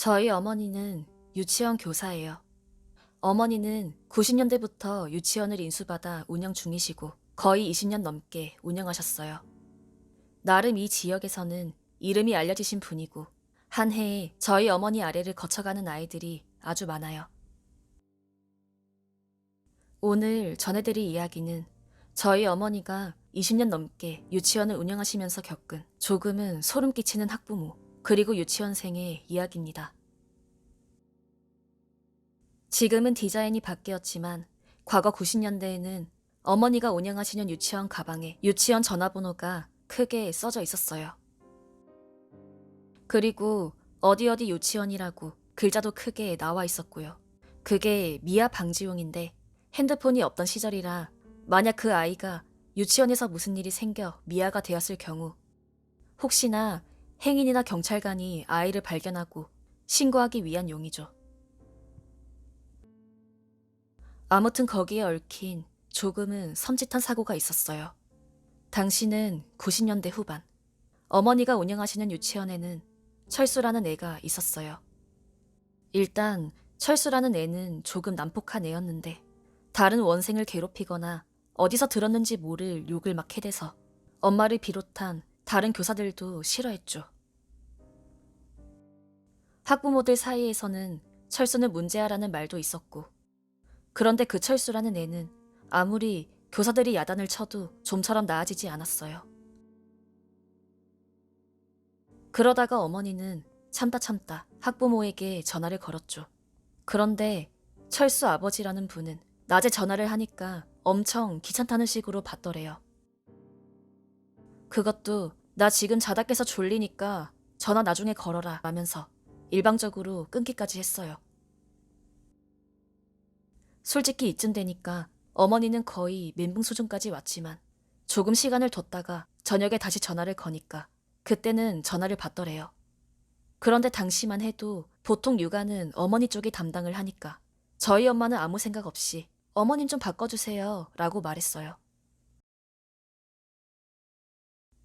저희 어머니는 유치원 교사예요. 어머니는 90년대부터 유치원을 인수받아 운영 중이시고 거의 20년 넘게 운영하셨어요. 나름 이 지역에서는 이름이 알려지신 분이고 한 해에 저희 어머니 아래를 거쳐가는 아이들이 아주 많아요. 오늘 전해드릴 이야기는 저희 어머니가 20년 넘게 유치원을 운영하시면서 겪은 조금은 소름 끼치는 학부모 그리고 유치원생의 이야기입니다. 지금은 디자인이 바뀌었지만 과거 90년대에는 어머니가 운영하시는 유치원 가방에 유치원 전화번호가 크게 써져 있었어요. 그리고 어디 어디 유치원이라고 글자도 크게 나와 있었고요. 그게 미아 방지용인데 핸드폰이 없던 시절이라 만약 그 아이가 유치원에서 무슨 일이 생겨 미아가 되었을 경우 혹시나 행인이나 경찰관이 아이를 발견하고 신고하기 위한 용이죠. 아무튼 거기에 얽힌 조금은 섬찟한 사고가 있었어요. 당시는 90년대 후반. 어머니가 운영하시는 유치원에는 철수라는 애가 있었어요. 일단 철수라는 애는 조금 난폭한 애였는데 다른 원생을 괴롭히거나 어디서 들었는지 모를 욕을 막 해대서 엄마를 비롯한 다른 교사들도 싫어했죠. 학부모들 사이에서는 철수는 문제아라는 말도 있었고 그런데 그 철수라는 애는 아무리 교사들이 야단을 쳐도 좀처럼 나아지지 않았어요. 그러다가 어머니는 참다 학부모에게 전화를 걸었죠. 그런데 철수 아버지라는 분은 낮에 전화를 하니까 엄청 귀찮다는 식으로 받더래요. 그것도 나 지금 자다 깨서 졸리니까 전화 나중에 걸어라 라면서 일방적으로 끊기까지 했어요. 솔직히 이쯤 되니까 어머니는 거의 멘붕 수준까지 왔지만 조금 시간을 뒀다가 저녁에 다시 전화를 거니까 그때는 전화를 받더래요. 그런데 당시만 해도 보통 육아는 어머니 쪽이 담당을 하니까 저희 엄마는 아무 생각 없이 어머님 좀 바꿔주세요 라고 말했어요.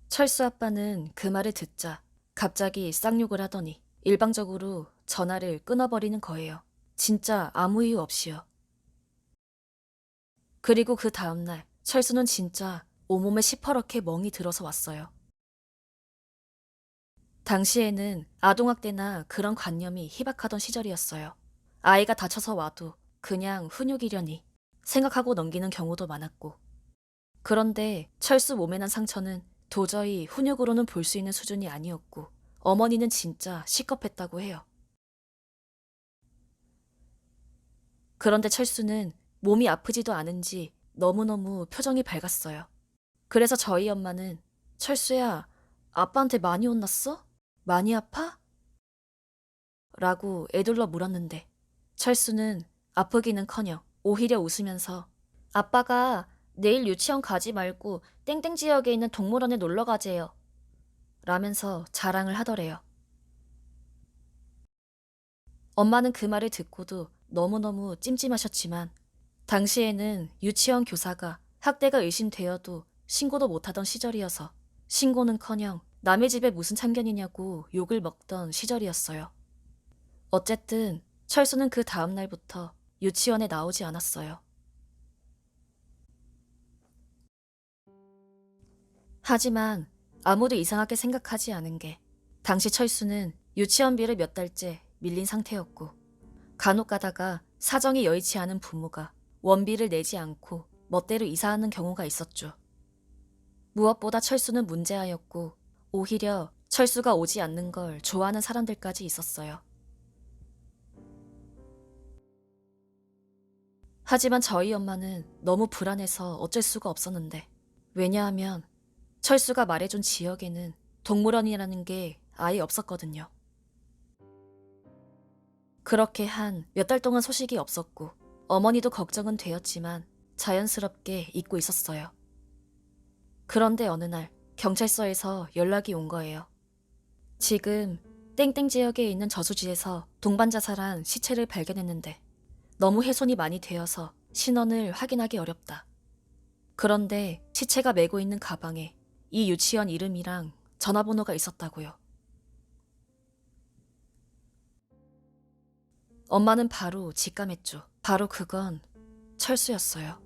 철수 아빠는 그 말을 듣자 갑자기 쌍욕을 하더니 일방적으로 전화를 끊어버리는 거예요. 진짜 아무 이유 없이요. 그리고 그 다음날 철수는 진짜 온몸에 시퍼렇게 멍이 들어서 왔어요. 당시에는 아동학대나 그런 관념이 희박하던 시절이었어요. 아이가 다쳐서 와도 그냥 훈육이려니 생각하고 넘기는 경우도 많았고. 그런데 철수 몸에 난 상처는 도저히 훈육으로는 볼 수 있는 수준이 아니었고 어머니는 진짜 시겁했다고 해요. 그런데 철수는 몸이 아프지도 않은지 너무너무 표정이 밝았어요. 그래서 저희 엄마는 철수야, 아빠한테 많이 혼났어? 많이 아파? 라고 애둘러 물었는데 철수는 아프기는커녕 오히려 웃으면서 아빠가 내일 유치원 가지 말고 땡땡 지역에 있는 동물원에 놀러 가재요. 라면서 자랑을 하더래요. 엄마는 그 말을 듣고도 너무너무 찜찜하셨지만 당시에는 유치원 교사가 학대가 의심되어도 신고도 못하던 시절이어서 신고는커녕 남의 집에 무슨 참견이냐고 욕을 먹던 시절이었어요. 어쨌든 철수는 그 다음 날부터 유치원에 나오지 않았어요. 하지만 아무도 이상하게 생각하지 않은 게 당시 철수는 유치원비를 몇 달째 밀린 상태였고 간혹 가다가 사정이 여의치 않은 부모가 원비를 내지 않고 멋대로 이사하는 경우가 있었죠. 무엇보다 철수는 문제아였고 오히려 철수가 오지 않는 걸 좋아하는 사람들까지 있었어요. 하지만 저희 엄마는 너무 불안해서 어쩔 수가 없었는데 왜냐하면 철수가 말해준 지역에는 동물원이라는 게 아예 없었거든요. 그렇게 한 몇 달 동안 소식이 없었고 어머니도 걱정은 되었지만 자연스럽게 잊고 있었어요. 그런데 어느 날 경찰서에서 연락이 온 거예요. 지금 땡땡 지역에 있는 저수지에서 동반 자살한 시체를 발견했는데 너무 훼손이 많이 되어서 신원을 확인하기 어렵다. 그런데 시체가 메고 있는 가방에 이 유치원 이름이랑 전화번호가 있었다고요. 엄마는 바로 직감했죠. 바로 그건 철수였어요.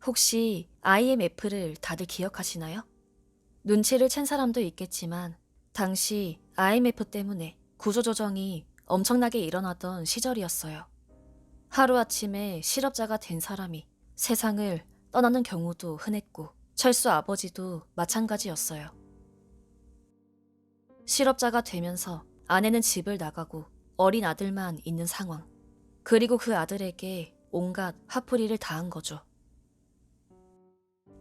혹시 IMF를 다들 기억하시나요? 눈치를 챈 사람도 있겠지만 당시 IMF 때문에 구조조정이 엄청나게 일어나던 시절이었어요. 하루아침에 실업자가 된 사람이 세상을 떠나는 경우도 흔했고 철수 아버지도 마찬가지였어요. 실업자가 되면서 아내는 집을 나가고 어린 아들만 있는 상황. 그리고 그 아들에게 온갖 화풀이를 다한 거죠.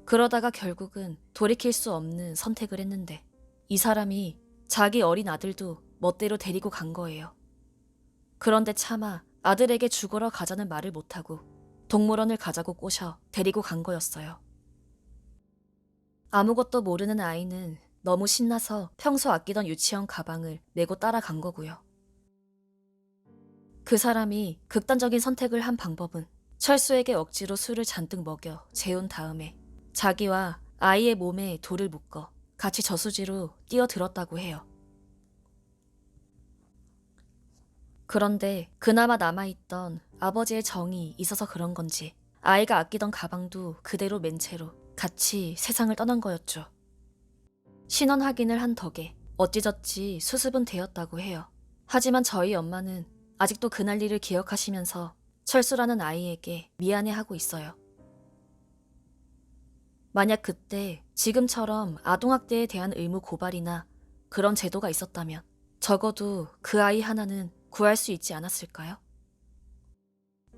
그러다가 결국은 돌이킬 수 없는 선택을 했는데 이 사람이 자기 어린 아들도 멋대로 데리고 간 거예요. 그런데 차마 아들에게 죽으러 가자는 말을 못하고 동물원을 가자고 꼬셔 데리고 간 거였어요. 아무것도 모르는 아이는 너무 신나서 평소 아끼던 유치원 가방을 메고 따라간 거고요. 그 사람이 극단적인 선택을 한 방법은 철수에게 억지로 술을 잔뜩 먹여 재운 다음에 자기와 아이의 몸에 돌을 묶어 같이 저수지로 뛰어들었다고 해요. 그런데 그나마 남아있던 아버지의 정이 있어서 그런 건지 아이가 아끼던 가방도 그대로 맨 채로 같이 세상을 떠난 거였죠. 신원 확인을 한 덕에 어찌저찌 수습은 되었다고 해요. 하지만 저희 엄마는 아직도 그날 일을 기억하시면서 철수라는 아이에게 미안해하고 있어요. 만약 그때 지금처럼 아동학대에 대한 의무 고발이나 그런 제도가 있었다면 적어도 그 아이 하나는 구할 수 있지 않았을까요?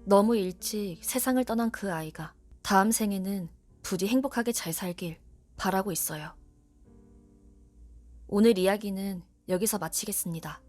너무 일찍 세상을 떠난 그 아이가 다음 생에는 부디 행복하게 잘 살길 바라고 있어요. 오늘 이야기는 여기서 마치겠습니다.